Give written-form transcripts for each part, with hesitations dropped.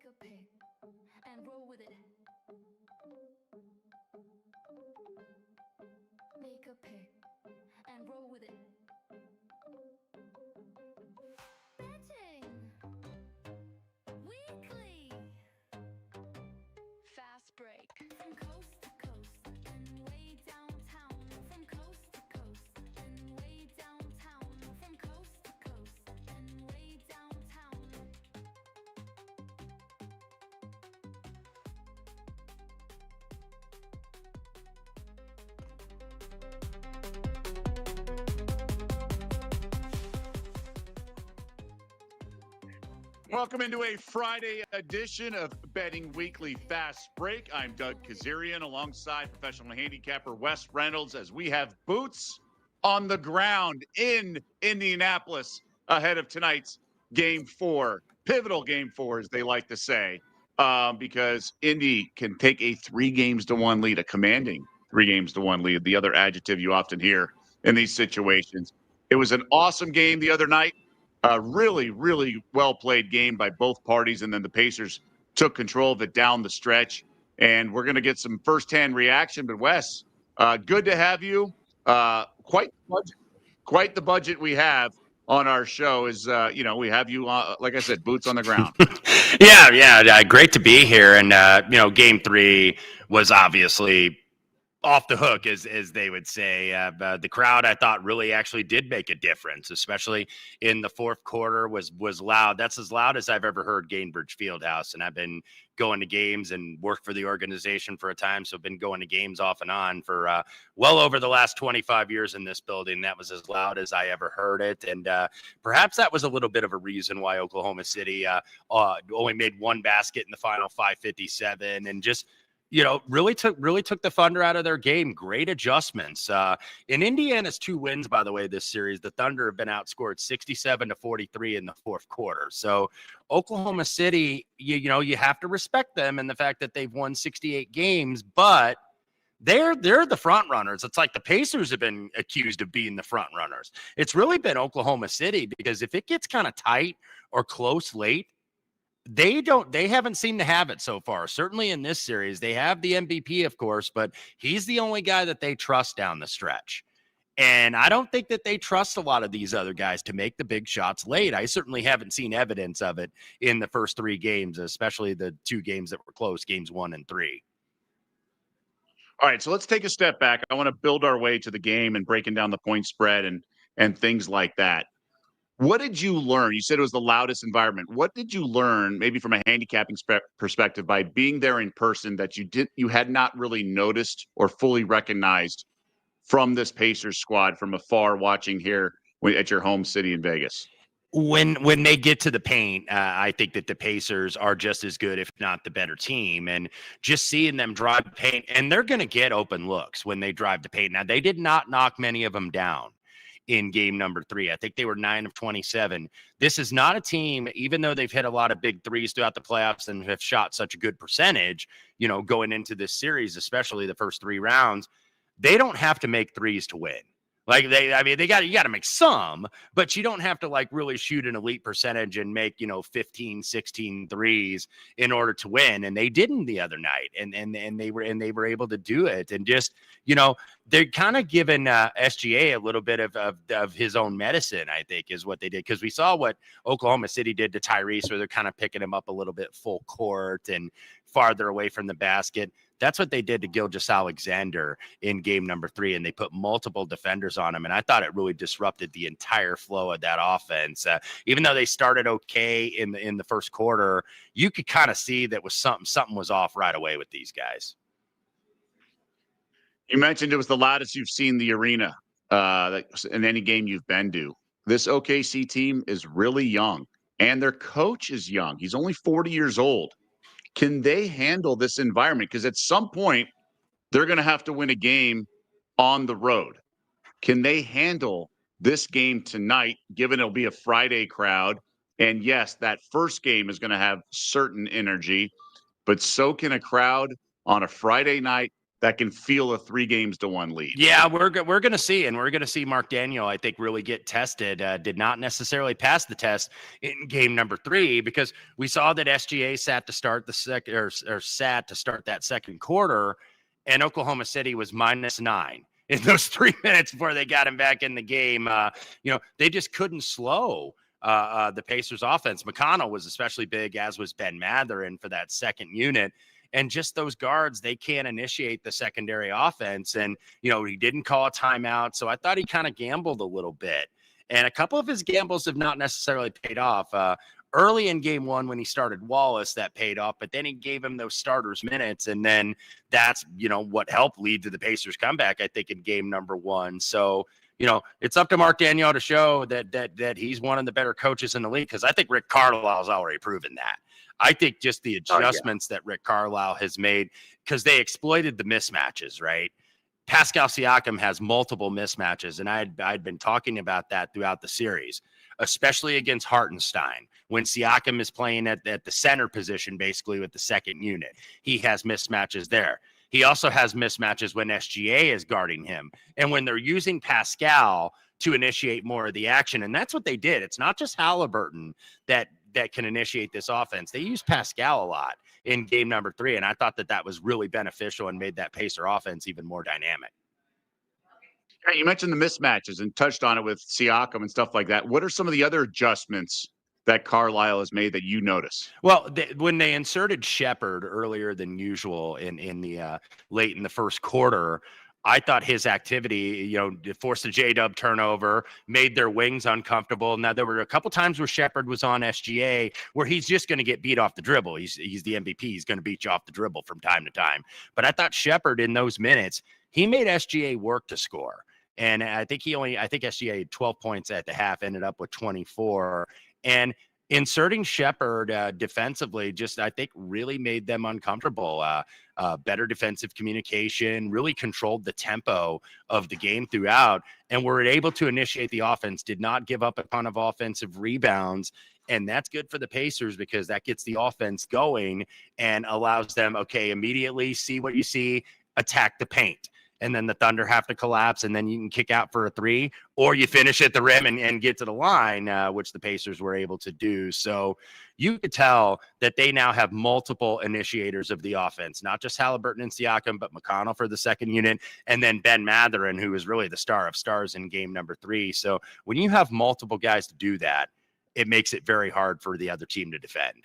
a pick and roll with it. Make a pick and roll with it. Betting weekly. Fast break from coast to coast and way downtown. From coast to coast and way downtown. From coast to coast and way downtown. Welcome into a Friday edition of Betting Weekly Fast Break. I'm Doug Kezirian alongside professional handicapper Wes Reynolds as we have boots on the ground in Indianapolis ahead of tonight's Game 4, pivotal Game 4, as they like to say, because Indy can take a 3-1 lead, a commanding 3-1 lead, the other adjective you often hear in these situations. It was an awesome game the other night. A really, really well-played game by both parties, and then the Pacers took control of it down the stretch. And we're going to get some firsthand reaction. But, Wes, good to have you. Quite the budget we have on our show is, we have you, like I said, boots on the ground. Yeah. Great to be here. And, Game 3 was obviously off the hook, as they would say. The crowd, I thought, really actually did make a difference, especially in the fourth quarter. Was loud. That's as loud as I've ever heard Gainbridge Fieldhouse. And I've been going to games and worked for the organization for a time, so I've been going to games off and on for well over the last 25 years in this building. That was as loud as I ever heard it, and perhaps that was a little bit of a reason why Oklahoma City only made one basket in the final 5:57, and just really took the thunder out of their game. Great adjustments. In Indiana's 2 wins, by the way, this series, the Thunder have been outscored 67-43 in the fourth quarter. So Oklahoma City, you have to respect them and the fact that they've won 68 games, but they're the front runners. It's like the Pacers have been accused of being the front runners. It's really been Oklahoma City, because if it gets kind of tight or close late, they haven't seemed to have it so far. Certainly in this series, they have the MVP, of course, but he's the only guy that they trust down the stretch. And I don't think that they trust a lot of these other guys to make the big shots late. I certainly haven't seen evidence of it in the first 3 games, especially the 2 games that were close, games 1 and 3. All right, so let's take a step back. I want to build our way to the game and breaking down the point spread and things like that. What did you learn? You said it was the loudest environment. What did you learn, maybe from a handicapping perspective, by being there in person that you had not really noticed or fully recognized from this Pacers squad from afar, watching here at your home city in Vegas? When they get to the paint, I think that the Pacers are just as good, if not the better team. And just seeing them drive the paint, and they're going to get open looks when they drive the paint. Now, they did not knock many of them down in game number 3. I think they were 9 of 27. This is not a team, even though they've hit a lot of big threes throughout the playoffs and have shot such a good percentage, going into this series, especially the first 3 rounds, they don't have to make threes to win. Like you got to make some, but you don't have to really shoot an elite percentage and make, 15, 16 threes in order to win. And they didn't the other night. And they were able to do it. And just, they're kind of giving SGA a little bit of his own medicine, I think, is what they did. Because we saw what Oklahoma City did to Tyrese, where they're kind of picking him up a little bit full court and farther away from the basket. That's what they did to Gilgeous-Alexander in game number 3, and they put multiple defenders on him, and I thought it really disrupted the entire flow of that offense. Even though they started okay in the first quarter, you could kind of see that was something was off right away with these guys. You mentioned it was the loudest you've seen the arena in any game you've been to. This OKC team is really young, and their coach is young. He's only 40 years old. Can they handle this environment? Because at some point, they're going to have to win a game on the road. Can they handle this game tonight, given it'll be a Friday crowd? And yes, that first game is going to have certain energy, but so can a crowd on a Friday night that can feel a 3-1 lead. Yeah, we're going to see, and we're going to see Mark Daniel, I think, really get tested. Did not necessarily pass the test in game number 3 because we saw that SGA sat to start the second or sat to start that second quarter, and Oklahoma City was -9 in those 3 minutes before they got him back in the game. They just couldn't slow the Pacers offense. McConnell was especially big, as was Ben Mathurin for that second unit. And just those guards, they can't initiate the secondary offense. And, he didn't call a timeout. So I thought he kind of gambled a little bit. And a couple of his gambles have not necessarily paid off. Early in game 1, when he started Wallace, that paid off. But then he gave him those starters minutes. And then that's, what helped lead to the Pacers comeback, I think, in game number 1. So, it's up to Mark Daniel to show that he's one of the better coaches in the league, because I think Rick Carlisle's already proven that. I think just the adjustments that Rick Carlisle has made, because they exploited the mismatches, right? Pascal Siakam has multiple mismatches, and I'd been talking about that throughout the series, especially against Hartenstein, when Siakam is playing at the center position, basically with the second unit. He has mismatches there. He also has mismatches when SGA is guarding him, and when they're using Pascal to initiate more of the action, and that's what they did. It's not just Halliburton that can initiate this offense. They used Pascal a lot in game number 3, and I thought that was really beneficial and made that Pacer offense even more dynamic. You mentioned the mismatches and touched on it with Siakam and stuff like that. What are some of the other adjustments that Carlisle has made that you notice? Well, when they inserted Shepherd earlier than usual in the late in the first quarter, I thought his activity, forced a J-Dub turnover, made their wings uncomfortable. Now, there were a couple times where Shepherd was on SGA where he's just going to get beat off the dribble. He's the MVP. He's going to beat you off the dribble from time to time. But I thought Shepherd in those minutes, he made SGA work to score. And I think SGA had 12 points at the half, ended up with 24. And inserting Shepherd defensively just, I think, really made them uncomfortable. Better defensive communication, really controlled the tempo of the game throughout, and were able to initiate the offense, did not give up a ton of offensive rebounds. And that's good for the Pacers because that gets the offense going and allows them, okay, immediately see what you see, attack the paint. And then the Thunder have to collapse, and then you can kick out for a 3, or you finish at the rim and get to the line, which the Pacers were able to do. So you could tell that they now have multiple initiators of the offense, not just Halliburton and Siakam, but McConnell for the second unit, and then Ben Mathurin, who is really the star of stars in game number 3. So when you have multiple guys to do that, it makes it very hard for the other team to defend.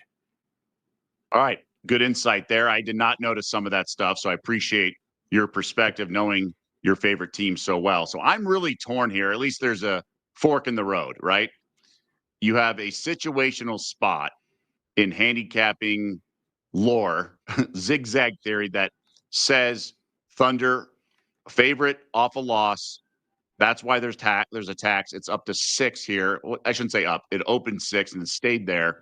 All right. Good insight there. I did not notice some of that stuff, so I appreciate your perspective, knowing your favorite team so well. So I'm really torn here. At least there's a fork in the road, right? You have a situational spot in handicapping lore, zigzag theory, that says Thunder favorite off a loss. That's why there's a tax. It's up to 6 here. Well, I shouldn't say up. It opened 6 and it stayed there.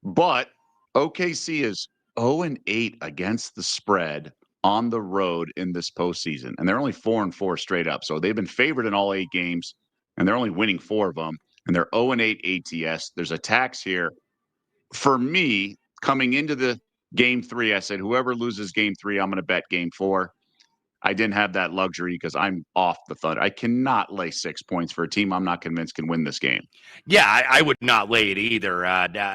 But OKC is 0-8 against the spread on the road in this postseason, and they're only 4-4 straight up. So they've been favored in all 8 games, and they're only winning 4 of them. And they're 0-8 ATS. There's a tax here. For me, coming into the game 3, I said whoever loses game 3, I'm going to bet game 4. I didn't have that luxury because I'm off the Thunder. I cannot lay 6 points for a team I'm not convinced can win this game. Yeah, I would not lay it either.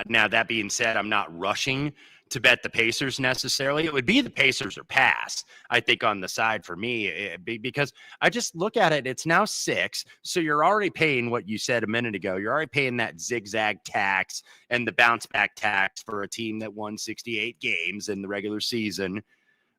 Now, that being said, I'm not rushing to bet the Pacers necessarily. It would be the Pacers or pass, I think, on the side for me, because I just look at it. It's now 6. So you're already paying what you said a minute ago. You're already paying that zigzag tax and the bounce back tax for a team that won 68 games in the regular season.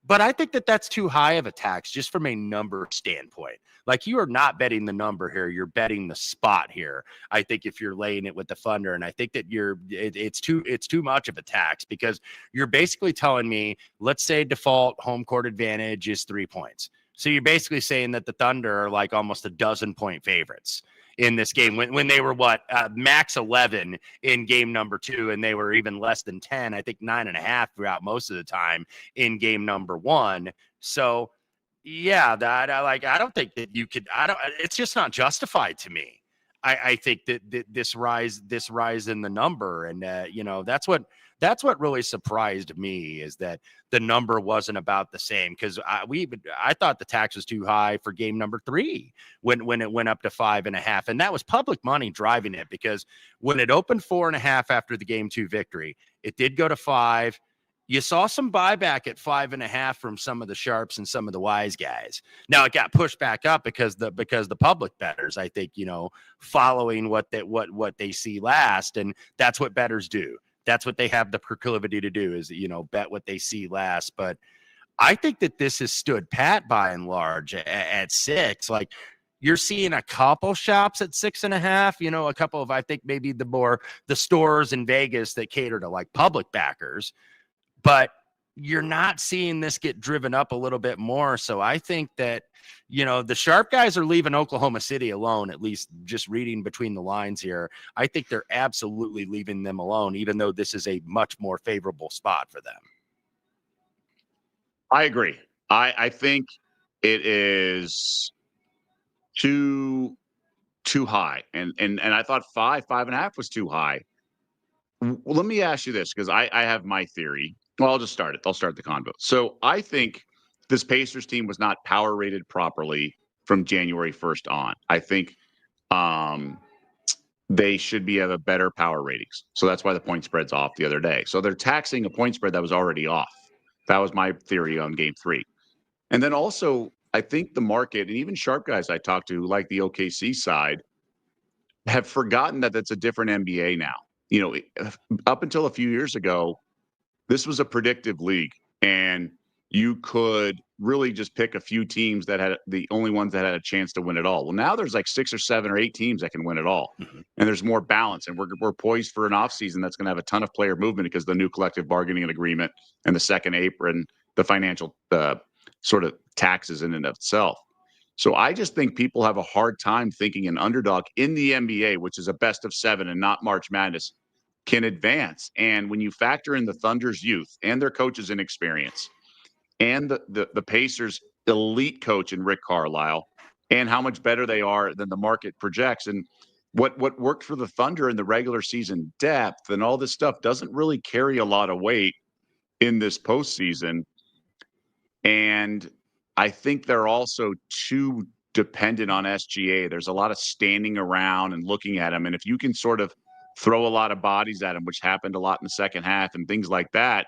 But I think that's too high of a tax just from a number standpoint. Like, you are not betting the number here. You're betting the spot here. I think if you're laying it with the Thunder, and I think that it's too much of a tax, because you're basically telling me, let's say default home court advantage is 3 points. So you're basically saying that the Thunder are like almost a 12-point favorites in this game when they were max 11 in game number 2, and they were even less than 10, I think 9.5 throughout most of the time in game number 1. So yeah, I don't think that you could, it's just not justified to me. I think that this rise in the number, and that's what That's what really surprised me, is that the number wasn't about the same, because I thought the tax was too high for game number 3 when it went up to 5.5, and that was public money driving it, because when it opened 4.5 after the game 2 victory, it did go to 5. You saw some buyback at 5.5 from some of the sharps and some of the wise guys. Now it got pushed back up because the public bettors, I think, following what they see last, and that's what bettors do. That's what they have the proclivity to do, is bet what they see last. But I think that this has stood pat by and large at 6. Like, you're seeing a couple shops at 6.5. A couple of, I think, maybe the stores in Vegas that cater to like public backers. But you're not seeing this get driven up a little bit more. So I think that, the sharp guys are leaving Oklahoma City alone, at least just reading between the lines here. I think they're absolutely leaving them alone, even though this is a much more favorable spot for them. I agree. I think it is too high. And I thought 5.5 was too high. Well, let me ask you this, because I have my theory. Well, I'll just start it. I'll start the convo. So I think this Pacers team was not power rated properly from January 1st on. I think they should have a better power ratings. So that's why the point spread's off the other day. So they're taxing a point spread that was already off. That was my theory on game 3. And then also, I think the market, and even sharp guys I talked to, like the OKC side, have forgotten that that's a different NBA now. Up until a few years ago, this was a predictive league, and you could really just pick a few teams that had the only ones that had a chance to win it all. Well, now there's like 6 or 7 or 8 teams that can win it all, and there's more balance, and we're poised for an offseason that's going to have a ton of player movement because of the new collective bargaining agreement and the second apron, the financial sort of taxes in and of itself. So I just think people have a hard time thinking an underdog in the NBA, which is a best of 7 and not March Madness, can advance. And when you factor in the Thunder's youth and their coach's inexperience and the Pacers' elite coach in Rick Carlisle, and how much better they are than the market projects, and what worked for the Thunder in the regular season depth and all this stuff doesn't really carry a lot of weight in this postseason. And I think they're also too dependent on SGA. There's a lot of standing around and looking at them. And if you can sort of throw a lot of bodies at them, which happened a lot in the second half and things like that,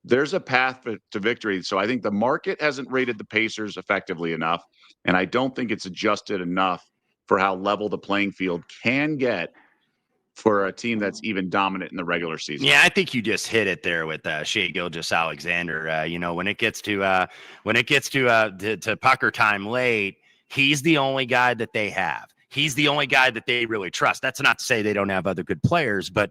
there's a path to victory. So I think the market hasn't rated the Pacers effectively enough, and I don't think it's adjusted enough for how level the playing field can get for a team that's even dominant in the regular season. Yeah, I think you just hit it there with Shai Gilgeous-Alexander. When it gets to pucker time late, he's the only guy that they have. He's the only guy that they really trust. That's not to say they don't have other good players, but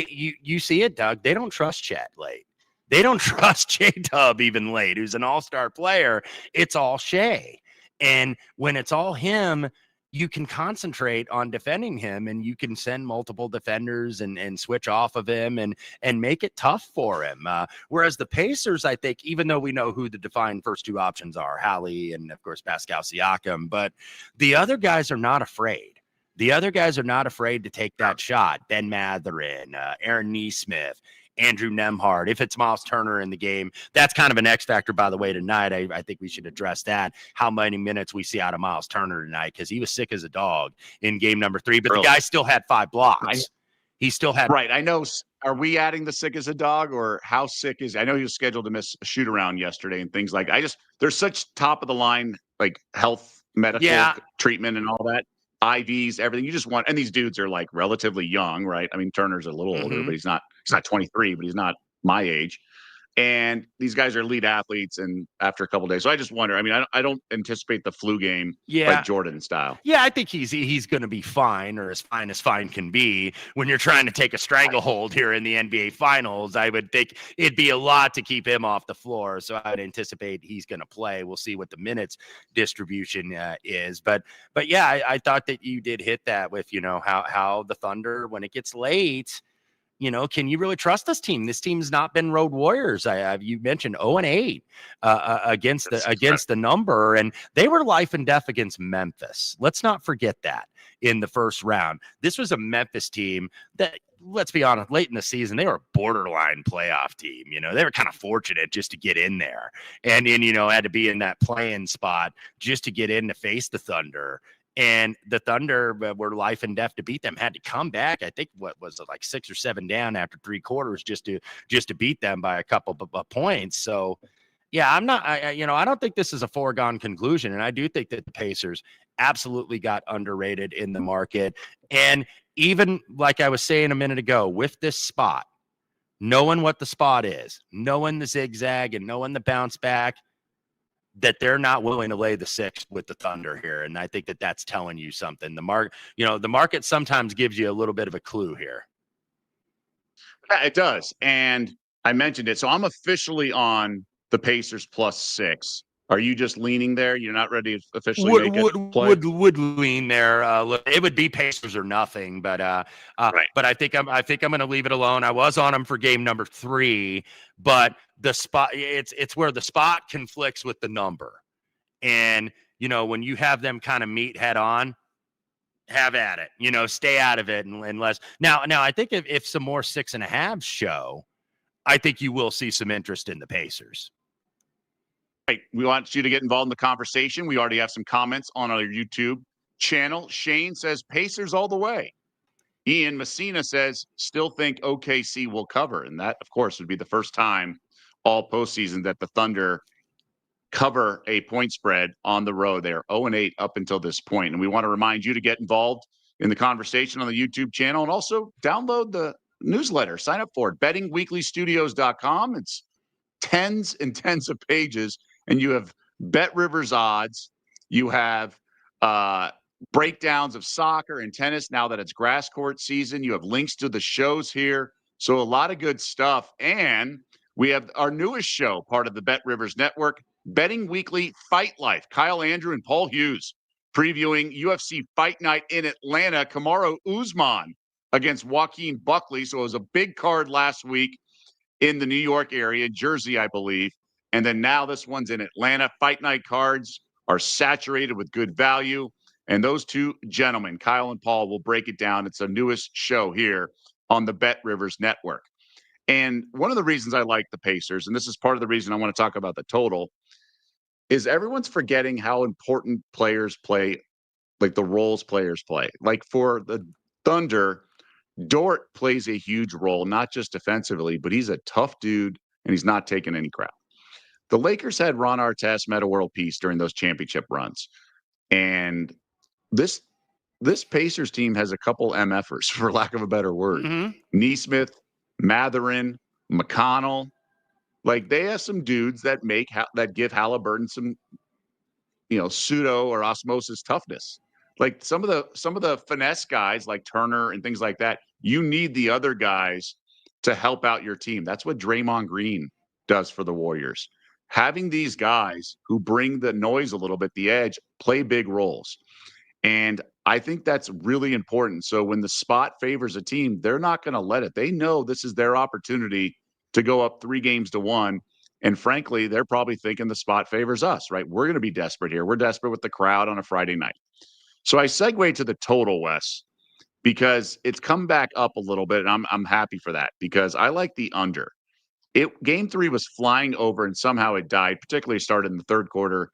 you see it, Doug. They don't trust Chet late. They don't trust J-Dub even late, who's an all-star player. It's all Shai. And when it's all him, you can concentrate on defending him, and you can send multiple defenders and switch off of him and make it tough for him. Whereas the Pacers, I think, even though we know who the defined first 2 options are, Hallie and, of course, Pascal Siakam, but the other guys are not afraid. The other guys are not afraid to take that shot. Ben Mathurin, Aaron Nesmith, Andrew Nembhard. If it's Miles Turner in the game, that's kind of an X factor, by the way, tonight. I think we should address that, how many minutes we see out of Miles Turner tonight, because he was sick as a dog in game number 3, but the guy still had 5 blocks. He still had. Right. I know. Are we adding the sick as a dog, or how sick is? I know he was scheduled to miss a shoot around yesterday and things like. There's such top of the line like health medical treatment and all that. IVs, everything. You just want, and these dudes are like relatively young, right? I mean, Turner's a little older, but he's not 23, but he's not my age. And these guys are elite athletes, and after a couple of days. So I just wonder, I mean, I don't anticipate the flu game like Jordan style. Yeah, I think he's going to be fine, or as fine can be. When you're trying to take a stranglehold here in the NBA Finals, I would think it'd be a lot to keep him off the floor. So I would anticipate he's going to play. We'll see what the minutes distribution is. But yeah, I thought that you did hit that with, how the Thunder, when it gets late, can you really trust this team? This team's not been road warriors. You mentioned 0-8 against the number, and they were life and death against Memphis. Let's not forget that in the first round. This was a Memphis team that let's be honest, late in the season, they were a borderline playoff team. They were kind of fortunate just to get in there and had to be in that play-in spot just to get in to face the Thunder. And the Thunder were life and death to beat them, had to come back. I think what was it, like 6 or 7 down after 3 quarters just to beat them by a couple of points. So yeah, I don't think this is a foregone conclusion. And I do think that the Pacers absolutely got underrated in the market. And even like I was saying a minute ago, with this spot, knowing what the spot is, knowing the zigzag and knowing the bounce back, that they're not willing to lay the 6 with the Thunder here. And I think that that's telling you something. The market sometimes gives you a little bit of a clue here. Yeah, it does. And I mentioned it. So I'm officially on the Pacers +6. Are you just leaning there? You're not ready to officially make it play? Would lean there. It would be Pacers or nothing, but Right. But I think I'm going to leave it alone. I was on them for game number 3, but the spot it's where the spot conflicts with the number, and when you have them kind of meet head on, have at it. Stay out of it unless now. I think if some more 6.5 show, I think you will see some interest in the Pacers. Right. We want you to get involved in the conversation. We already have some comments on our YouTube channel. Shane says Pacers all the way. Ian Messina says still think OKC will cover. And that, of course, would be the first time all postseason that the Thunder cover a point spread on the road. They are 0-8 up until this point. And we want to remind you to get involved in the conversation on the YouTube channel and also download the newsletter. Sign up for it. BettingWeeklyStudios.com. It's tens and tens of pages. And you have Bet Rivers odds. You have breakdowns of soccer and tennis now that it's grass court season. You have links to the shows here. So a lot of good stuff. And we have our newest show, part of the Bet Rivers Network, Betting Weekly Fight Life. Kyle Andrew and Paul Hughes previewing UFC Fight Night in Atlanta. Kamaru Usman against Joaquin Buckley. So it was a big card last week in the New York area, Jersey, I believe. And then now this one's in Atlanta. Fight Night cards are saturated with good value. And those two gentlemen, Kyle and Paul, will break it down. It's the newest show here on the Bet Rivers Network. And one of the reasons I like the Pacers, and this is part of the reason I want to talk about the total, is everyone's forgetting how important players play, like the roles players play. Like for the Thunder, Dort plays a huge role, not just defensively, but he's a tough dude and he's not taking any crap. The Lakers had Ron Artest, Metta World Peace during those championship runs. And this Pacers team has a couple MFers, for lack of a better word. Mm-hmm. Nesmith, Matherin, McConnell. Like they have some dudes that give Halliburton some, pseudo or osmosis toughness. Like some of the finesse guys like Turner and things like that, you need the other guys to help out your team. That's what Draymond Green does for the Warriors. Having these guys who bring the noise a little bit, the edge, play big roles. And I think that's really important. So when the spot favors a team, they're not going to let it. They know this is their opportunity to go up 3-1. And frankly, they're probably thinking the spot favors us, right? We're going to be desperate here. We're desperate with the crowd on a Friday night. So I segue to the total, Wes, because it's come back up a little bit. And I'm happy for that because I like the under. Game 3 was flying over and somehow it died, particularly started in the third quarter,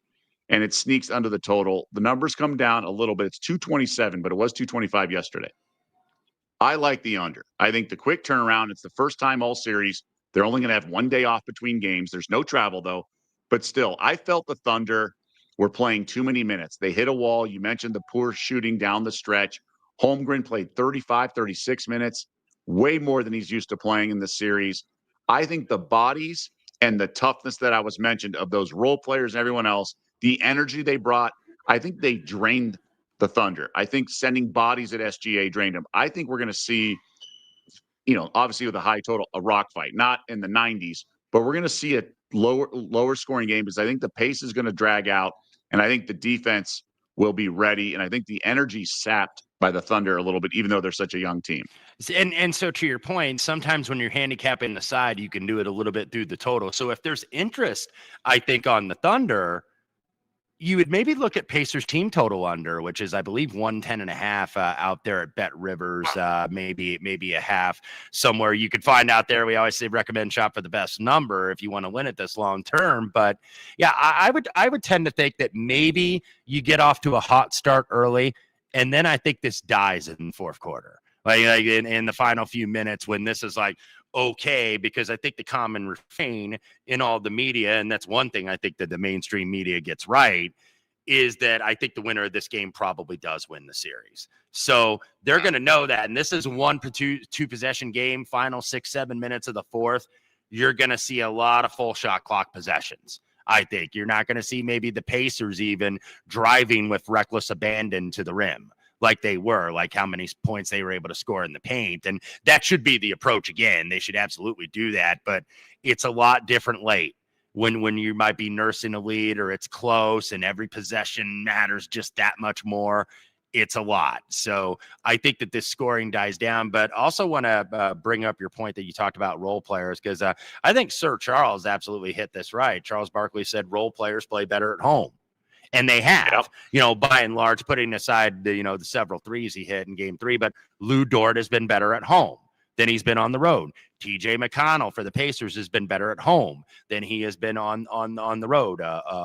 and it sneaks under the total. The numbers come down a little bit. It's 227, but it was 225 yesterday. I like the under. I think the quick turnaround, it's the first time all series. They're only going to have 1 day off between games. There's no travel, though. But still, I felt the Thunder were playing too many minutes. They hit a wall. You mentioned the poor shooting down the stretch. Holmgren played 35, 36 minutes, way more than he's used to playing in the series. I think the bodies and the toughness that I was mentioned of those role players and everyone else, the energy they brought, I think they drained the Thunder. I think sending bodies at SGA drained them. I think we're going to see, obviously with a high total, a rock fight, not in the 90s, but we're going to see a lower scoring game because I think the pace is going to drag out, and I think the defense will be ready, and I think the energy sapped by the Thunder a little bit, even though they're such a young team. And so to your point, sometimes when you're handicapping the side, you can do it a little bit through the total. So if there's interest, I think on the Thunder, you would maybe look at Pacers team total under, which is, I believe, 110.5 out there at Bet Rivers, maybe a half somewhere. You could find out there. We always say recommend shop for the best number if you want to win it this long term. But yeah, I would tend to think that maybe you get off to a hot start early, and then I think this dies in the fourth quarter. Like in the final few minutes when this is like, okay, because I think the common refrain in all the media, and that's one thing I think that the mainstream media gets right, is that I think the winner of this game probably does win the series. So they're going to know that. And this is two possession game, final 6-7 minutes of the fourth. You're going to see a lot of full shot clock possessions. I think you're not going to see maybe the Pacers even driving with reckless abandon to the rim, like they were, like how many points they were able to score in the paint. And that should be the approach again. They should absolutely do that, but it's a lot different late when you might be nursing a lead or it's close and every possession matters just that much more. It's a lot. So I think that this scoring dies down, but also want to bring up your point that you talked about role players, because I think Sir Charles absolutely hit this right. Charles Barkley said role players play better at home. And they have, by and large, putting aside the several threes he hit in game 3. But Lou Dort has been better at home than he's been on the road. TJ McConnell for the Pacers has been better at home than he has been on the road.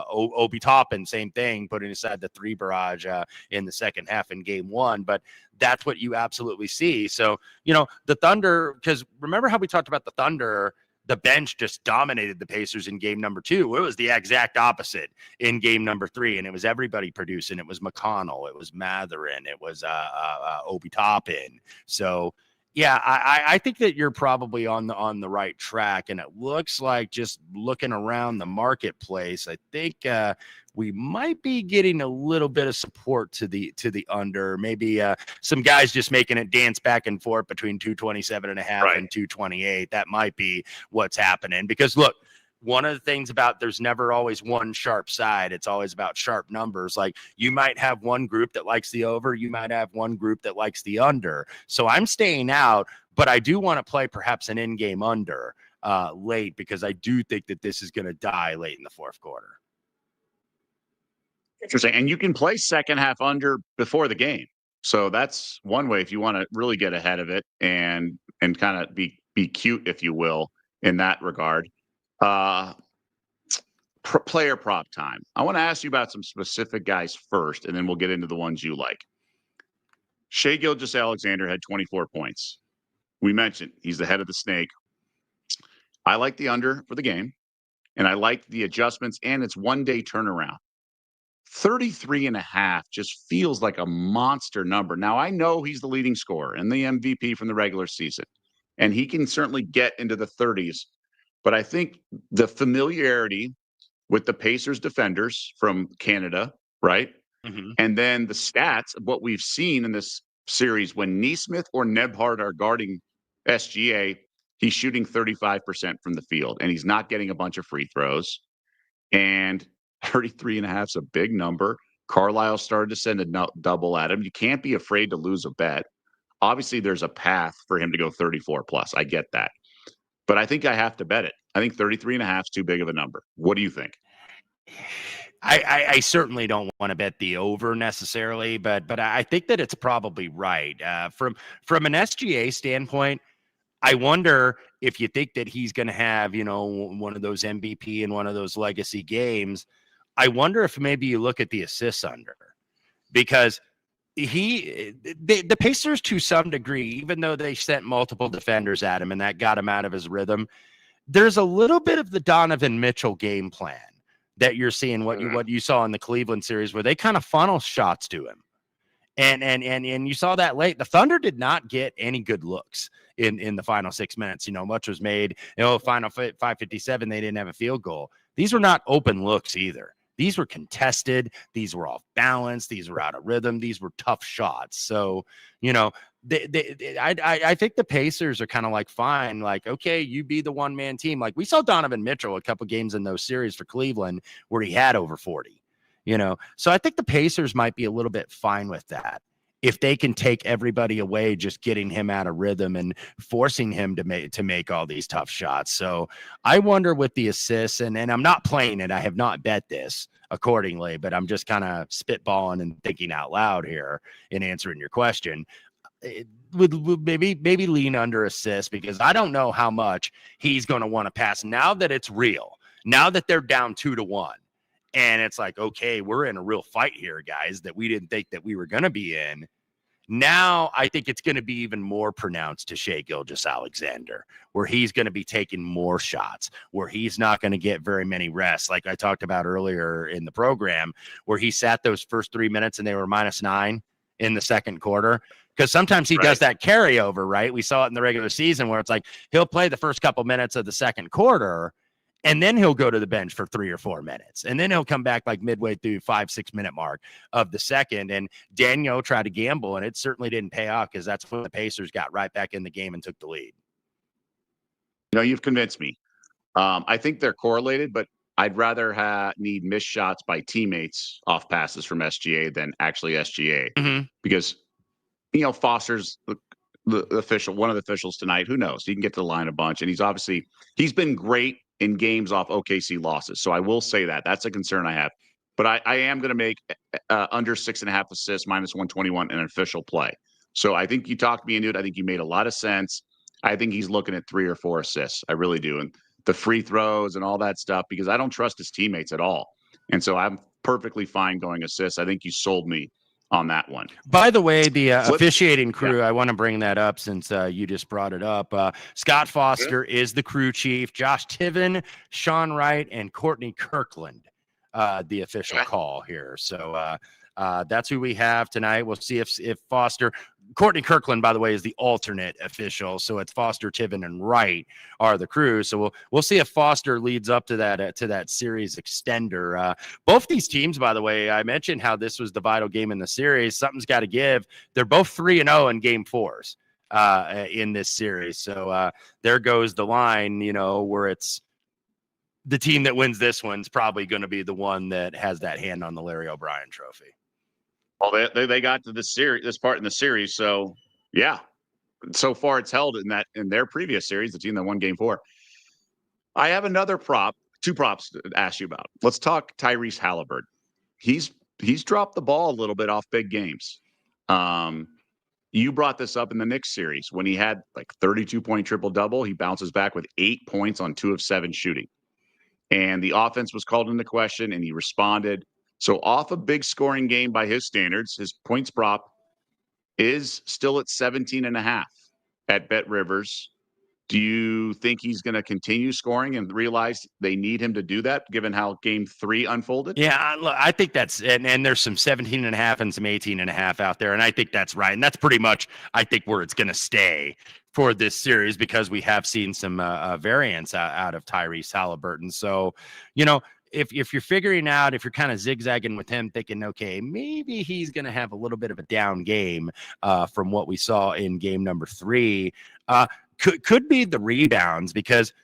Obi Toppin, same thing, putting aside the 3 barrage in the second half in game 1. But that's what you absolutely see. So, the Thunder, because remember how we talked about the Thunder, the bench just dominated the Pacers in game number 2. It was the exact opposite in game number 3, and it was everybody producing. It was McConnell, it was Matherin, it was Obi Toppin. So, yeah, I think that you're probably on the right track, and it looks like, just looking around the marketplace, I think we might be getting a little bit of support to the under. Maybe some guys just making it dance back and forth between 227.5 and 228. That might be what's happening, because look, one of the things about there's never always one sharp side. It's always about sharp numbers. Like you might have one group that likes the over, you might have one group that likes the under. So I'm staying out, but I do want to play perhaps an in-game under late, because I do think that this is going to die late in the fourth quarter. Interesting. And you can play second half under before the game. So that's one way if you want to really get ahead of it and kind of be cute, if you will, in that regard. Player prop time. I want to ask you about some specific guys first, and then we'll get into the ones you like. Shai Gilgeous-Alexander had 24 points. We mentioned he's the head of the snake. I like the under for the game, and I like the adjustments, and it's 1 day turnaround. 33.5 just feels like a monster number. Now, I know he's the leading scorer and the MVP from the regular season, and he can certainly get into the 30s. But I think the familiarity with the Pacers defenders from Canada, right? Mm-hmm. And then the stats of what we've seen in this series, when Nesmith or Nebhard are guarding SGA, he's shooting 35% from the field, and he's not getting a bunch of free throws. And 33.5 is a big number. Carlisle started to send a double at him. You can't be afraid to lose a bet. Obviously, there's a path for him to go 34 plus. I get that. But I think I have to bet it. I think 33.5 is too big of a number. What do you think? I certainly don't want to bet the over necessarily, but I think that it's probably right. From an SGA standpoint, I wonder if you think that he's going to have, one of those MVP and one of those legacy games. I wonder if maybe you look at the assists under, because the Pacers, to some degree, even though they sent multiple defenders at him and that got him out of his rhythm, there's a little bit of the Donovan Mitchell game plan that you're seeing, what you saw in the Cleveland series, where they kind of funnel shots to him. And you saw that late. The Thunder did not get any good looks in the final 6 minutes. Much was made, final 5:57, they didn't have a field goal. These were not open looks either. These were contested. These were off balance. These were out of rhythm. These were tough shots. So, I think the Pacers are kind of like, fine, like, okay, you be the one-man team. Like we saw Donovan Mitchell a couple games in those series for Cleveland where he had over 40, So I think the Pacers might be a little bit fine with that if they can take everybody away, just getting him out of rhythm and forcing him to make all these tough shots. So I wonder with the assists, and I'm not playing it. I have not bet this accordingly, but I'm just kind of spitballing and thinking out loud here in answering your question. It would maybe lean under assist, because I don't know how much he's going to want to pass now that it's real. Now that they're down 2-1, and it's like, okay, we're in a real fight here, guys, that we didn't think that we were going to be in. Now I think it's going to be even more pronounced to Shai Gilgeous-Alexander, where he's going to be taking more shots, where he's not going to get very many rests, like I talked about earlier in the program, where he sat those first 3 minutes and they were -9 in the second quarter. Because sometimes he does that carryover, right? We saw it in the regular season where it's like he'll play the first couple minutes of the second quarter, and then he'll go to the bench for 3 or 4 minutes. And then he'll come back like midway through 5-6 minute mark of the second. And Daniel tried to gamble, and it certainly didn't pay off, because that's when the Pacers got right back in the game and took the lead. You know, you've convinced me. I think they're correlated, but I'd rather need missed shots by teammates off passes from SGA than actually SGA, because, you know, Foster's the official, one of the officials tonight. Who knows? He can get to the line a bunch, and he's been great in games off OKC losses. So I will say that's a concern I have. But I am going to make under 6.5 assists, -121 an official play. So I think you talked me into it. I think you made a lot of sense. I think he's looking at 3 or 4 assists. I really do. And the free throws and all that stuff, because I don't trust his teammates at all. And so I'm perfectly fine going assists. I think you sold me on that one. By the way, the officiating crew, I want to bring that up since you just brought it up. Scott Foster is the crew chief. Josh Tiven, Sean Wright, and Courtney Kirkland, the official call here. So that's who we have tonight. We'll see if Foster, Courtney Kirkland, by the way, is the alternate official. So it's Foster, Tiven, and Wright are the crew. So we'll see if Foster leads up to that series extender. Both these teams, by the way, I mentioned how this was the vital game in the series. Something's got to give. They're both 3-0 in game 4s in this series. So there goes the line, you know, where it's the team that wins this one's probably going to be the one that has that hand on the Larry O'Brien trophy. Well, they got to this part in the series, so yeah. So far, it's held in their previous series, the team that won Game 4. I have two props to ask you about. Let's talk Tyrese Halliburton. He's dropped the ball a little bit off big games. You brought this up in the Knicks series when he had like 32-point triple-double. He bounces back with 8 points on 2 of 7 shooting, and the offense was called into question, and he responded. So off a big scoring game by his standards, his points prop is still at 17.5 at Bet Rivers. Do you think he's going to continue scoring and realize they need him to do that, given how Game 3 unfolded? Yeah, look, I think that's and there's some 17.5 and some 18.5 out there, and I think that's right, and that's pretty much I think where it's going to stay for this series, because we have seen some variance out of Tyrese Halliburton. So, you know, if you're figuring out, if you're kind of zigzagging with him, thinking, okay, maybe he's going to have a little bit of a down game from what we saw in game number 3, could be the rebounds, because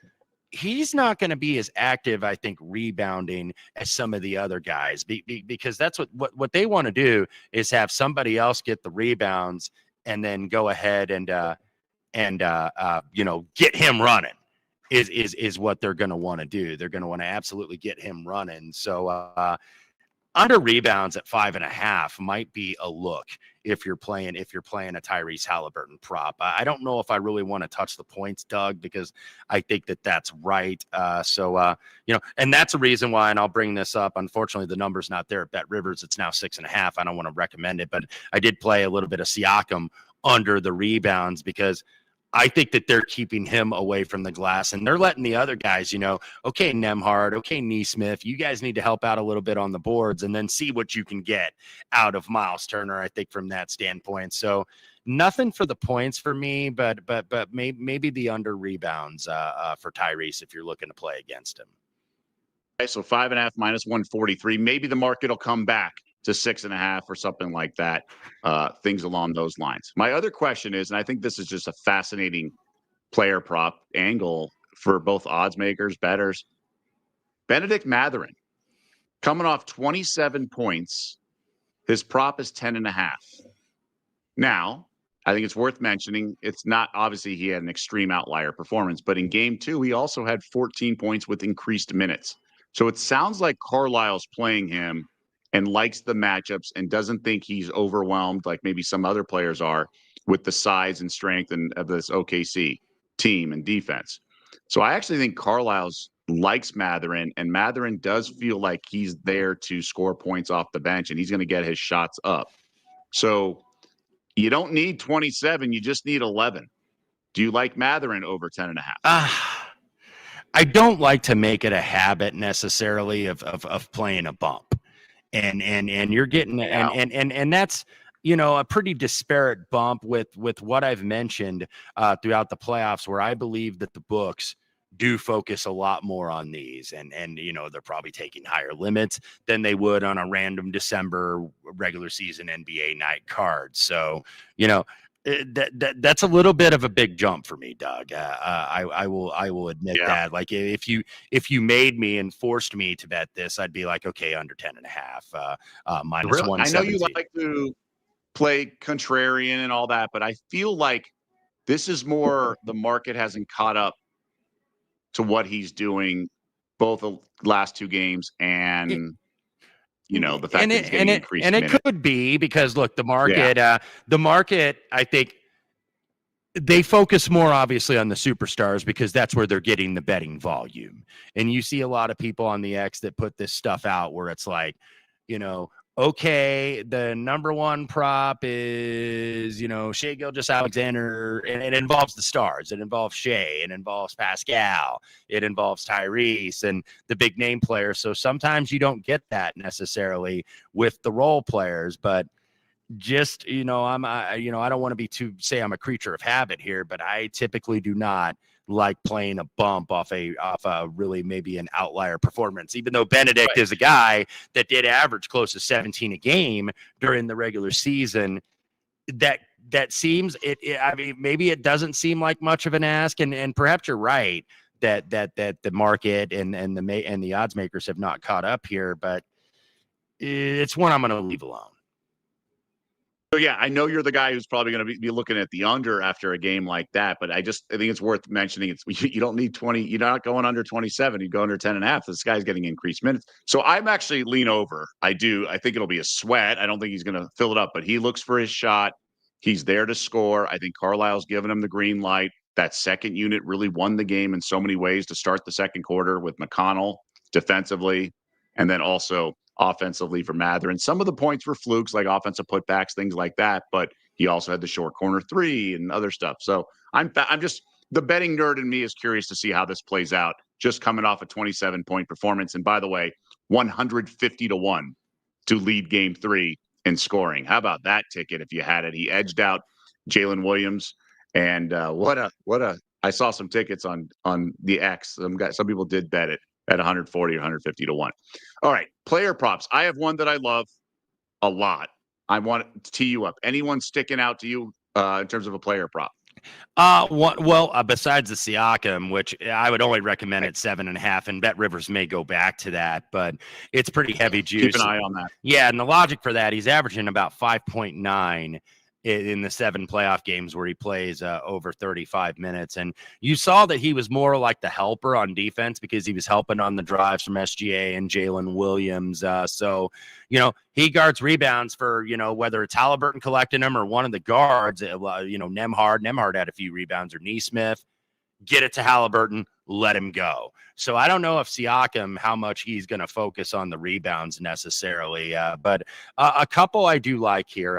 he's not going to be as active, I think, rebounding as some of the other guys, because that's what they want to do is have somebody else get the rebounds and then go ahead and you know, get him running. Is what they're going to want to do. They're going to want to absolutely get him running. So under rebounds at 5.5 might be a look if you're playing a Tyrese Halliburton prop. I don't know if I really want to touch the points, Doug, because I think that's right. You know, and that's a reason why, and I'll bring this up. Unfortunately, the number's not there at Bet Rivers. It's now 6.5. I don't want to recommend it, but I did play a little bit of Siakam under the rebounds, because I think that they're keeping him away from the glass, and they're letting the other guys, you know, okay, Nembhard, okay, Nesmith, you guys need to help out a little bit on the boards, and then see what you can get out of Miles Turner, I think, from that standpoint. So nothing for the points for me, but maybe the under rebounds for Tyrese if you're looking to play against him. Okay, so 5.5 -143. Maybe the market will come back to 6.5 or something like that, things along those lines. My other question is, and I think this is just a fascinating player prop angle for both odds makers, bettors. Benedict Mathurin, coming off 27 points, his prop is 10.5. Now, I think it's worth mentioning, it's not obviously he had an extreme outlier performance, but in game 2, he also had 14 points with increased minutes. So it sounds like Carlisle's playing him and likes the matchups and doesn't think he's overwhelmed like maybe some other players are with the size and strength of this OKC team and defense. So I actually think Carlisle's likes Matherin, and Matherin does feel like he's there to score points off the bench and he's going to get his shots up. So you don't need 27, you just need 11. Do you like Matherin over 10.5? I don't like to make it a habit necessarily of playing a bump. And you're getting and that's a pretty disparate bump with what I've mentioned throughout the playoffs, where I believe that the books do focus a lot more on these, and they're probably taking higher limits than they would on a random December regular season NBA night card. So that's a little bit of a big jump for me, Doug. I will admit that. Like if you made me and forced me to bet this, I'd be like, okay, under 10.5, minus really? 170. I know you like to play contrarian and all that, but I feel like this is more the market hasn't caught up to what he's doing both the last 2 games and the fact that he's getting increased minutes. It could be because look, the market, I think they focus more obviously on the superstars because that's where they're getting the betting volume. And you see a lot of people on the X that put this stuff out where it's like, okay, the number 1 prop is, Shai Gilgeous-Alexander, and it involves the stars. It involves Shai. It involves Pascal. It involves Tyrese and the big name players. So sometimes you don't get that necessarily with the role players, but just, I don't want to say I'm a creature of habit here, but I typically do not like playing a bump off a really maybe an outlier performance, even though Benedict is a guy that did average close to 17 a game during the regular season. That seems I mean, maybe it doesn't seem like much of an ask, and perhaps you're right that the market and the odds makers have not caught up here, but it's one I'm going to leave alone. So, yeah, I know you're the guy who's probably going to be looking at the under after a game like that, but I think it's worth mentioning. You don't need 20. You're not going under 27. You go under 10.5. This guy's getting increased minutes. So I'm actually lean over. I do. I think it'll be a sweat. I don't think he's going to fill it up, but he looks for his shot. He's there to score. I think Carlisle's given him the green light. That second unit really won the game in so many ways to start the second quarter with McConnell defensively, and then also offensively for Matherin. Some of the points were flukes, like offensive putbacks, things like that. But he also had the short corner 3 and other stuff. So I'm just the betting nerd in me is curious to see how this plays out. Just coming off a 27-point performance, and by the way, 150-1 to lead Game 3 in scoring. How about that ticket if you had it? He edged out Jalen Williams, and I saw some tickets on the X. Some people did bet it at 140 or 150-1. All right, player props. I have one that I love a lot. I want to tee you up. Anyone sticking out to you in terms of a player prop? Besides the Siakam, which I would only recommend at 7.5, and Bet Rivers may go back to that, but it's pretty heavy juice. Keep an eye on that. Yeah, and the logic for that, he's averaging about 5.9 in the 7 playoff games where he plays over 35 minutes. And you saw that he was more like the helper on defense because he was helping on the drives from SGA and Jalen Williams. So, he guards rebounds for, whether it's Halliburton collecting them or one of the guards, Nembhard. Nembhard had a few rebounds, or Neesmith. Get it to Halliburton, let him go. So I don't know if Siakam, how much he's going to focus on the rebounds necessarily, but a couple I do like here.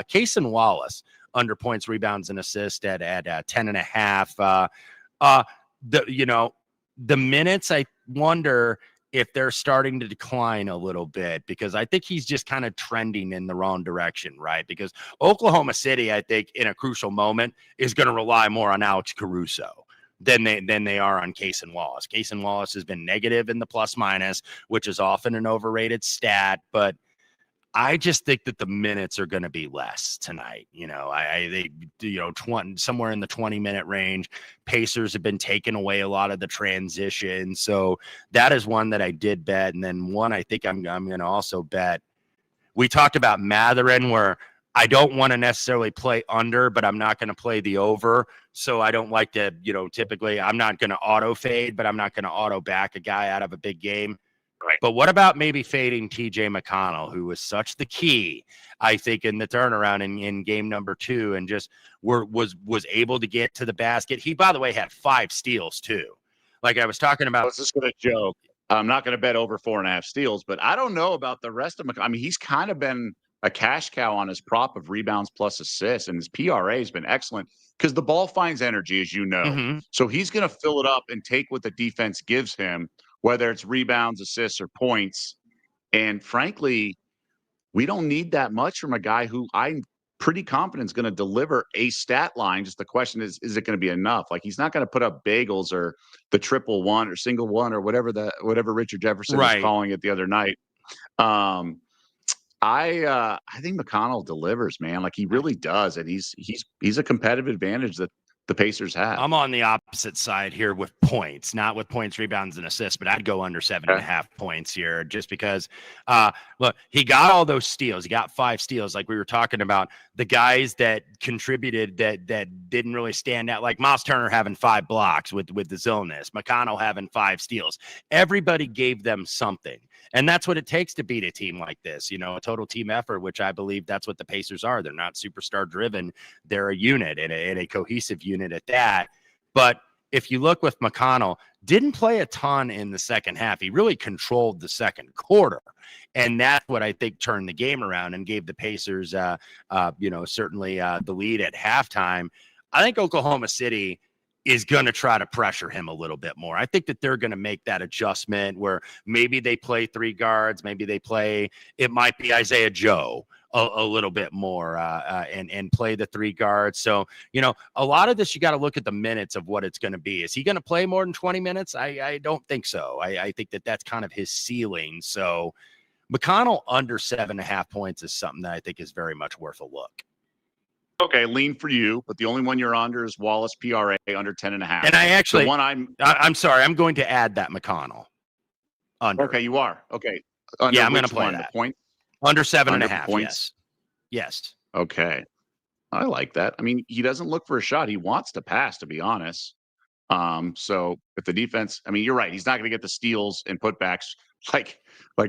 Cason Wallace, under points, rebounds, and assists at 10.5. The minutes, I wonder if they're starting to decline a little bit, because I think he's just kind of trending in the wrong direction, right? Because Oklahoma City, I think, in a crucial moment, is going to rely more on Alex Caruso than they are on Cason Wallace. Cason Wallace has been negative in the plus minus, which is often an overrated stat, but I just think that the minutes are going to be less tonight. Somewhere in the 20-minute range. Pacers have been taking away a lot of the transition, so that is one that I did bet. And then one I think I'm going to also bet. We talked about Matherin, where I don't want to necessarily play under, but I'm not going to play the over. So I don't like to, typically I'm not going to auto fade, but I'm not going to auto back a guy out of a big game. Right. But what about maybe fading TJ McConnell, who was such the key, I think, in the turnaround in game number 2, and just was able to get to the basket. He, by the way, had 5 steals too. Like I was talking about. I was just going to joke. I'm not going to bet over 4.5 steals, but I don't know about the rest of McConnell. I mean, he's kind of been a cash cow on his prop of rebounds plus assists, and his PRA has been excellent because the ball finds energy, as you know. Mm-hmm. So he's going to fill it up and take what the defense gives him, whether it's rebounds, assists, or points. And frankly, we don't need that much from a guy who I'm pretty confident is going to deliver a stat line. Just the question is it going to be enough? Like, he's not going to put up bagels or the triple one or single one or whatever Richard Jefferson was calling it the other night. I think McConnell delivers, man. Like, he really does, and he's a competitive advantage that the Pacers have. I'm on the opposite side here with points, not with points, rebounds, and assists, but I'd go under 7.5 points here just because, look, he got all those steals. He got 5 steals, like we were talking about. The guys that contributed that didn't really stand out, like Miles Turner having 5 blocks with his illness, McConnell having 5 steals. Everybody gave them something. And that's what it takes to beat a team like this, a total team effort, which I believe that's what the Pacers are. They're not superstar driven. They're a unit and a cohesive unit at that. But if you look with McConnell, didn't play a ton in the second half. He really controlled the second quarter. And that's what I think turned the game around and gave the Pacers, certainly the lead at halftime. I think Oklahoma City is going to try to pressure him a little bit more. I think that they're going to make that adjustment where maybe they play 3 guards, it might be Isaiah Joe a little bit more and play the 3 guards. So, a lot of this, you got to look at the minutes of what it's going to be. Is he going to play more than 20 minutes? I don't think so. I think that that's kind of his ceiling. So McConnell under 7.5 points is something that I think is very much worth a look. Okay, lean for you, but the only one you're under is Wallace PRA under 10.5. And I actually, the one I'm sorry, I'm going to add that McConnell under. Okay, you are. Okay. Under I'm going to play that. Point? Under 7.5 points. Yes. Okay. I like that. I mean, he doesn't look for a shot. He wants to pass, to be honest. So if the defense, I mean, you're right. He's not going to get the steals and putbacks like a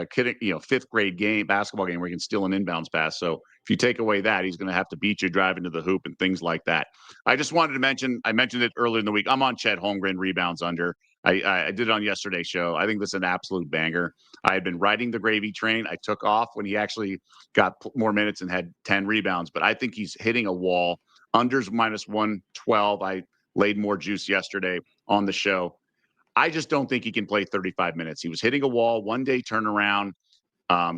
kid, 5th grade basketball game where he can steal an inbounds pass. So if you take away that, he's going to have to beat you driving to the hoop and things like that. I just wanted to mention, I mentioned it earlier in the week. I'm on Chet Holmgren rebounds under. I did it on yesterday's show. I think this is an absolute banger. I had been riding the gravy train. I took off when he actually got more minutes and had 10 rebounds, but I think he's hitting a wall. Unders minus 112. I laid more juice yesterday on the show. I just don't think he can play 35 minutes. He was hitting a wall, 1-day turnaround.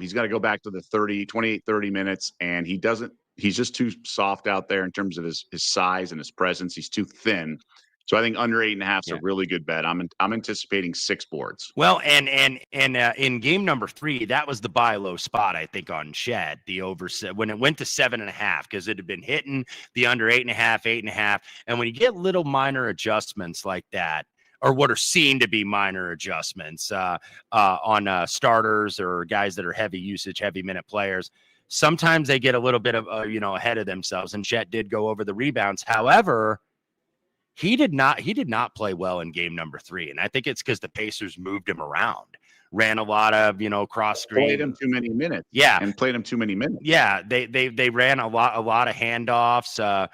He's got to go back to the 28, 30 minutes, and he's just too soft out there in terms of his size and his presence. He's too thin. So I think under 8.5 is a really good bet. I'm anticipating 6 boards. Well, and in game number 3, that was the buy low spot, I think, on Chet, the over when it went to 7.5, because it had been hitting the under 8.5. And when you get little minor adjustments like that, or what are seen to be minor adjustments on starters or guys that are heavy usage, heavy minute players, sometimes they get a little bit of ahead of themselves. And Chet did go over the rebounds. However, he did not play well in game number 3, and I think it's because the Pacers moved him around, ran a lot of cross screen, played him too many minutes. Yeah, and played him too many minutes. Yeah, they ran a lot of handoffs.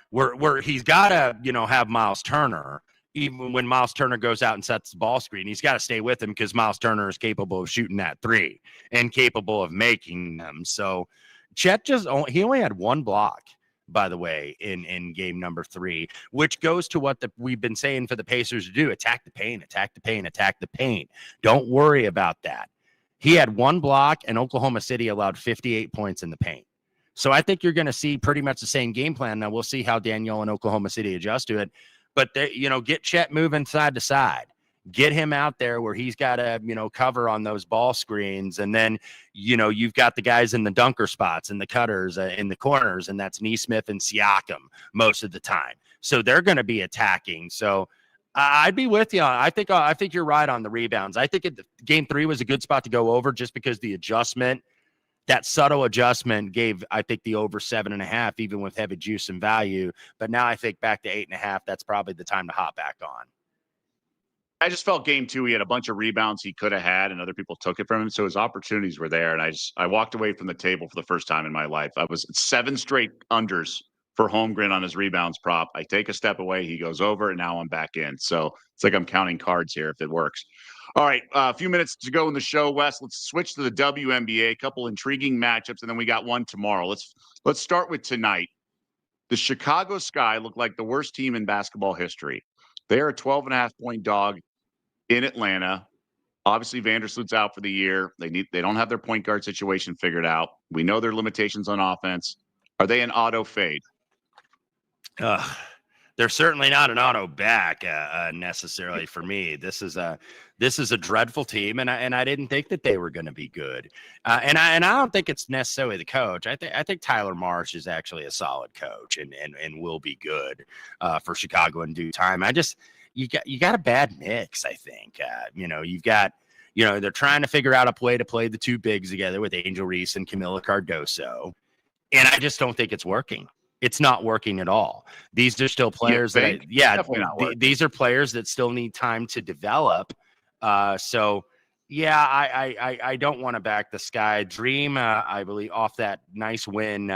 Where he's got to have Miles Turner. Even when Miles Turner goes out and sets the ball screen, he's got to stay with him because Miles Turner is capable of shooting that 3 and capable of making them. So Chet he only had 1 block, by the way, in game number 3, which goes to what we've been saying for the Pacers to do: attack the paint, attack the paint, attack the paint. Don't worry about that. He had 1 block, and Oklahoma City allowed 58 points in the paint. So I think you're going to see pretty much the same game plan. Now we'll see how Daniel and Oklahoma City adjust to it. But get Chet moving side to side. Get him out there where he's got to, cover on those ball screens. And then, you've got the guys in the dunker spots and the cutters in the corners, and that's Nesmith and Siakam most of the time. So they're going to be attacking. So I'd be with you. I think you're right on the rebounds. I think game 3 was a good spot to go over just because the adjustment that subtle adjustment gave, I think, the over 7.5, even with heavy juice and value. But now I think back to 8.5, that's probably the time to hop back on. I just felt game 2, he had a bunch of rebounds he could have had, and other people took it from him. So his opportunities were there. And I walked away from the table for the first time in my life. I was 7 straight unders for Holmgren on his rebounds prop. I take a step away, he goes over, and now I'm back in. So it's like I'm counting cards here if it works. All right, a few minutes to go in the show, Wes. Let's switch to the WNBA. A couple intriguing matchups, and then we got one tomorrow. Let's start with tonight. The Chicago Sky look like the worst team in basketball history. They are a 12.5-point dog in Atlanta. Obviously, Vandersloot's out for the year. They don't have their point guard situation figured out. We know their limitations on offense. Are they an auto fade? They're certainly not an auto back necessarily for me. This is a dreadful team, and I didn't think that they were going to be good. And I don't think it's necessarily the coach. I think Tyler Marsh is actually a solid coach and will be good for Chicago in due time. You got a bad mix, I think. You've got, they're trying to figure out a way to play the two bigs together with Angel Reese and Camila Cardoso. And I just don't think it's working. It's not working at all. These are still players these are players that still need time to develop. I don't want to back the Sky. Dream, I believe, off that nice win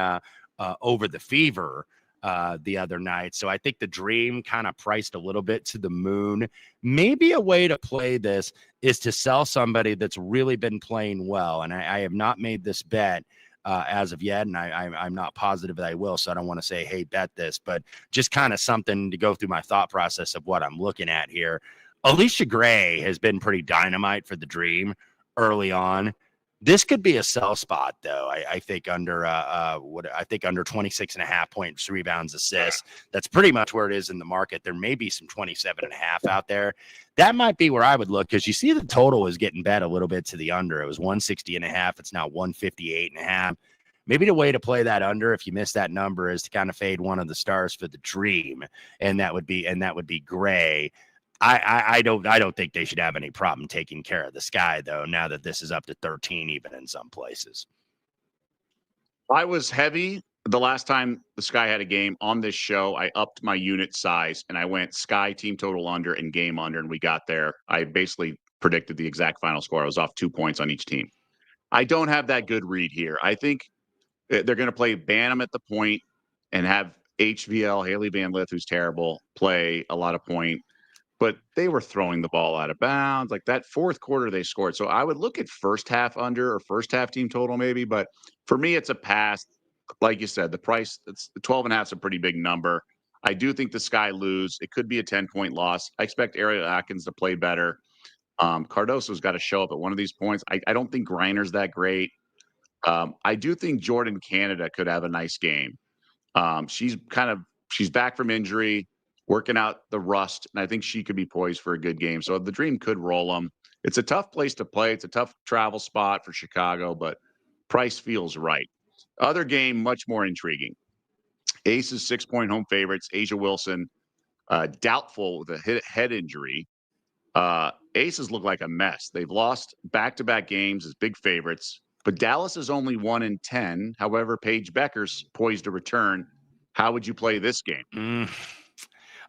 over the Fever the other night. So I think the Dream kind of priced a little bit to the moon. Maybe a way to play this is to sell somebody that's really been playing well. And I have not made this bet as of yet, and I'm not positive that I will, so I don't want to say, hey, bet this, but just kind of something to go through my thought process of what I'm looking at here. Alicia Gray has been pretty dynamite for the Dream early on. This could be a sell spot, though. I think under under 26.5 points, rebounds, assists. That's pretty much where it is in the market. There may be some 27.5 out there. That might be where I would look, because you see the total is getting bet a little bit to the under. It was 160.5. It's now 158.5. Maybe the way to play that under, if you miss that number, is to kind of fade one of the stars for the Dream, and that would be Gray. I don't think they should have any problem taking care of the Sky, though, now that this is up to 13 even in some places. I was heavy the last time the Sky had a game on this show. I upped my unit size, and I went Sky team total under and game under, and we got there. I basically predicted the exact final score. I was off 2 points on each team. I don't have that good read here. I think they're going to play Bantam at the point and have HVL, Haley Van Lith, who's terrible, play a lot of point. But they were throwing the ball out of bounds. Like that fourth quarter, they scored. So I would look at first half under or first half team total maybe. But for me, it's a pass. Like you said, the price, it's 12.5 is a pretty big number. I do think the Sky lose. It could be a 10-point loss. I expect Ariel Atkins to play better. Cardoso's got to show up at one of these points. I don't think Griner's that great. I do think Jordan Canada could have a nice game. She's back from injury, working out the rust, and I think she could be poised for a good game. So the Dream could roll them. It's a tough place to play. It's a tough travel spot for Chicago, but price feels right. Other game, much more intriguing. Aces 6-point home favorites. Asia Wilson, doubtful with a head injury. Aces look like a mess. They've lost back-to-back games as big favorites, but Dallas is only 1-10. However, Paige Becker's poised to return. How would you play this game?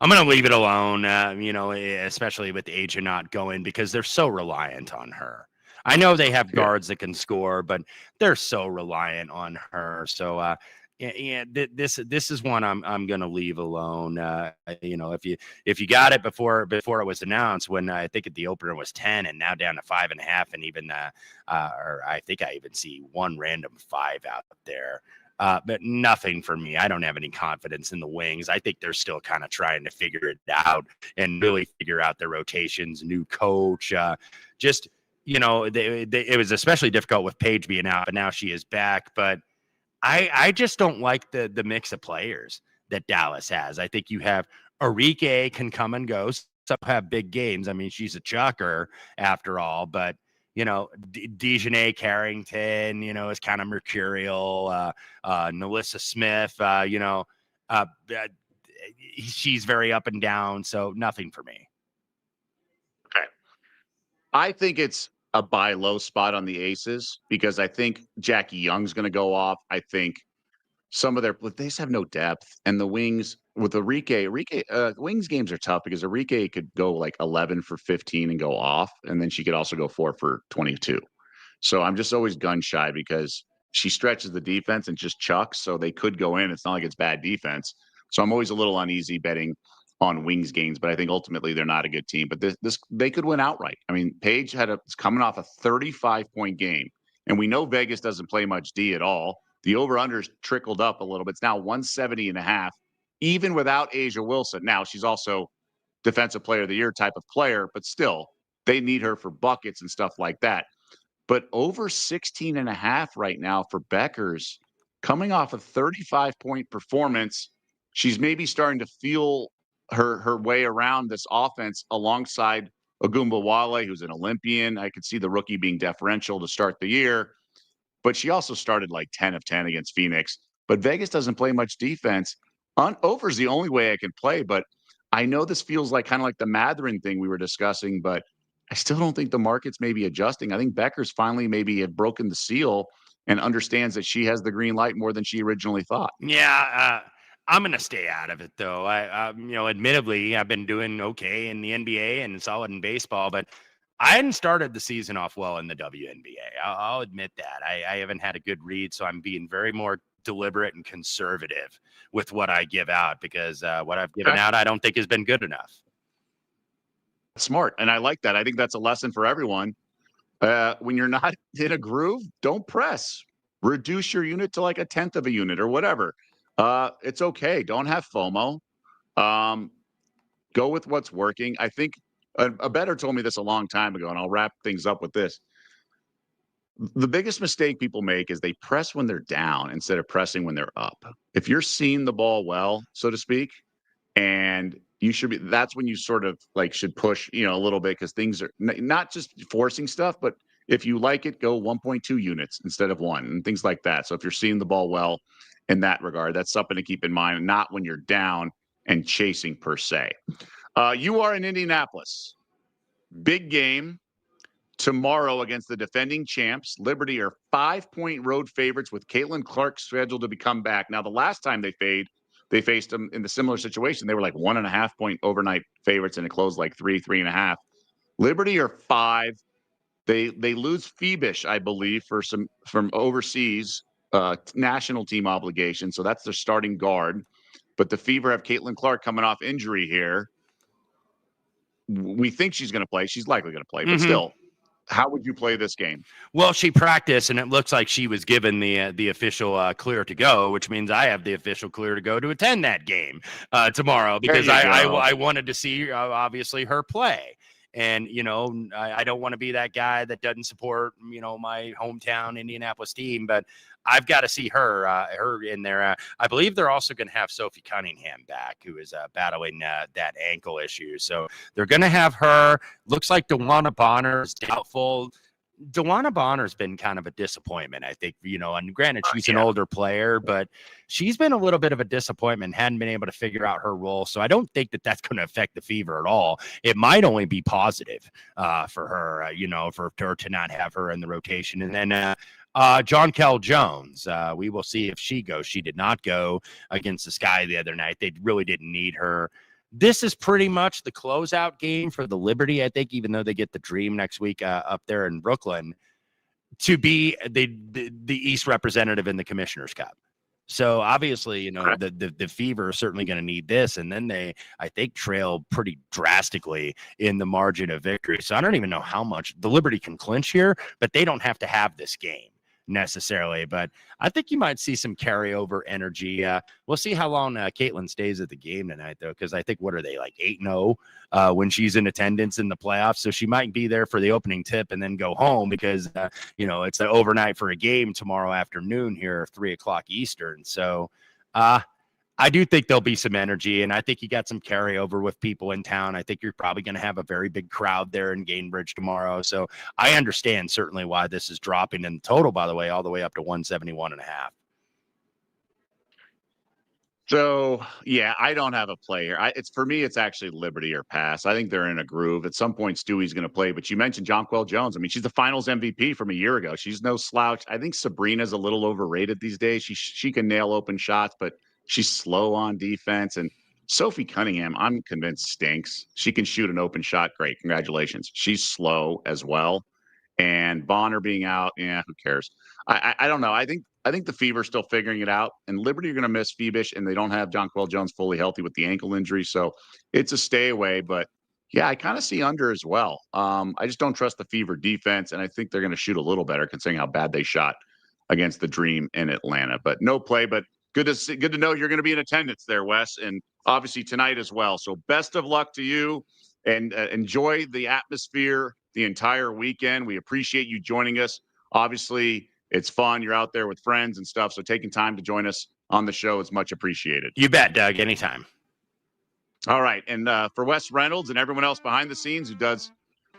I'm going to leave it alone, especially with Asia not going, because they're so reliant on her. I know they have guards that can score, but they're so reliant on her. So, this is one I'm going to leave alone. If you got it before it was announced, when I think at the opener was 10 and now down to 5.5, and even or I think I even see one random 5 out there. But nothing for me. I don't have any confidence in the Wings. I think they're still kind of trying to figure it out and really figure out their rotations, new coach. It was especially difficult with Paige being out, but now she is back. But I just don't like the mix of players that Dallas has. I think you have Arike can come and go, some have big games. I mean, she's a chucker after all, but Dejanay Carrington, is kind of mercurial. Nalissa Smith, she's very up and down. So nothing for me. Okay. I think it's a buy low spot on the aces because I think Jackie Young's going to go off. I think some of they just have no depth, and the wings with wings games are tough because Enrique could go like 11 for 15 and go off, and then she could also go 4 for 22. So I'm just always gun shy because she stretches the defense and just chucks, so they could go in. It's not like it's bad defense. So I'm always a little uneasy betting on wings games, but I think ultimately they're not a good team. But this they could win outright. I mean, Paige is coming off a 35-point game, and we know Vegas doesn't play much D at all. The over-unders trickled up a little bit. It's now 170.5, even without Asia Wilson. Now, she's also defensive player of the year type of player, but still, they need her for buckets and stuff like that. But over 16.5 right now for Beckers, coming off a 35-point performance. She's maybe starting to feel her way around this offense alongside Wale, who's an Olympian. I could see the rookie being deferential to start the year. But she also started like 10 of 10 against Phoenix. But Vegas doesn't play much defense. Over is the only way I can play. But I know this feels like kind of like the Matherin thing we were discussing, but I still don't think the market's maybe adjusting. I think Becker's finally maybe have broken the seal and understands that she has the green light more than she originally thought. Yeah, I'm going to stay out of it, though. Admittedly, I've been doing okay in the NBA and solid in baseball, but I hadn't started the season off well in the WNBA. I'll admit that. I haven't had a good read, so I'm being very more deliberate and conservative with what I give out because what I've given out I don't think has been good enough. Smart, and I like that. I think that's a lesson for everyone. When you're not in a groove, don't press. Reduce your unit to like 1/10 of a unit or whatever. It's okay. Don't have FOMO. Go with what's working. I think a bettor told me this a long time ago, and I'll wrap things up with this. The biggest mistake people make is they press when they're down instead of pressing when they're up. If you're seeing the ball well, so to speak, and you should be, that's when you sort of like should push, a little bit because things are not just forcing stuff, but if you like it, go 1.2 units instead of 1 and things like that. So if you're seeing the ball well in that regard, that's something to keep in mind, not when you're down and chasing per se. You are in Indianapolis. Big game tomorrow against the defending champs. Liberty are 5-point road favorites with Caitlin Clark scheduled to come back. Now, the last time they faced them in the similar situation. They were like 1.5-point overnight favorites, and it closed like 3.5. Liberty are 5. They lose Phoebish, I believe, from overseas national team obligation. So that's their starting guard. But the Fever have Caitlin Clark coming off injury here. We think she's going to play. She's likely going to play, but still, how would you play this game? Well, she practiced, and it looks like she was given the official clear to go, which means I have the official clear to go to attend that game tomorrow because I wanted to see, obviously, her play. And, I don't want to be that guy that doesn't support, my hometown Indianapolis team, but I've got to see her in there. I believe they're also going to have Sophie Cunningham back, who is battling that ankle issue. So they're going to have her. Looks like DeWanna Bonner is doubtful. DeWanna Bonner's been kind of a disappointment, I think, and granted, she's an older player, but she's been a little bit of a disappointment, hadn't been able to figure out her role. So I don't think that that's going to affect the Fever at all. It might only be positive for her, for her to not have her in the rotation. And then John Kell Jones, we will see if she goes. She did not go against the Sky the other night. They really didn't need her. This is pretty much the closeout game for the Liberty, I think, even though they get the Dream next week up there in Brooklyn, to be the East representative in the Commissioner's Cup. So obviously, the Fever are certainly going to need this. And then they, I think, trail pretty drastically in the margin of victory. So I don't even know how much the Liberty can clinch here, but they don't have to have this game necessarily. But I think you might see some carryover energy. We'll see how long Caitlin stays at the game tonight, though, because I think, what are they, like 8-0 when she's in attendance in the playoffs? So she might be there for the opening tip and then go home because, it's an overnight for a game tomorrow afternoon here, 3:00 Eastern. So I do think there'll be some energy, and I think you got some carryover with people in town. I think you're probably going to have a very big crowd there in Gainbridge tomorrow. So I understand certainly why this is dropping in total, by the way, all the way up to 171.5. So, yeah, I don't have a play here. It's for me, it's actually Liberty or pass. I think they're in a groove. At some point, Stewie's going to play. But you mentioned Jonquel Jones. I mean, she's the Finals MVP from a year ago. She's no slouch. I think Sabrina's a little overrated these days. She can nail open shots, but she's slow on defense. And Sophie Cunningham, I'm convinced stinks. She can shoot an open shot. Great, congratulations. She's slow as well. And Bonner being out, yeah, who cares? I don't know. I think the Fever's still figuring it out, and Liberty are going to miss Phoebish, and they don't have Jonquel Jones fully healthy with the ankle injury, so it's a stay away. But yeah, I kind of see under as well. I just don't trust the Fever defense, and I think they're going to shoot a little better considering how bad they shot against the Dream in Atlanta. But no play, but good to know you're going to be in attendance there, Wes, and obviously tonight as well. So best of luck to you, and enjoy the atmosphere the entire weekend. We appreciate you joining us. Obviously, it's fun. You're out there with friends and stuff. So taking time to join us on the show is much appreciated. You bet, Doug. Anytime. All right. And for Wes Reynolds and everyone else behind the scenes who does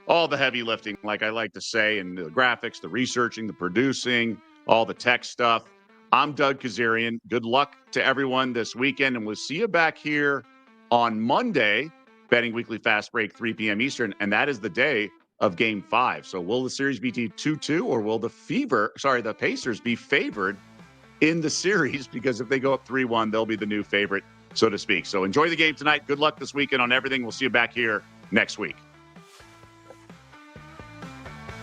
all the heavy lifting, like I like to say, and the graphics, the researching, the producing, all the tech stuff, I'm Doug Kezirian. Good luck to everyone this weekend. And we'll see you back here on Monday, Betting Weekly Fast Break, 3 p.m. Eastern. And that is the day of Game 5. So will the series be 2-2, or will the Pacers be favored in the series? Because if they go up 3-1, they'll be the new favorite, so to speak. So enjoy the game tonight. Good luck this weekend on everything. We'll see you back here next week.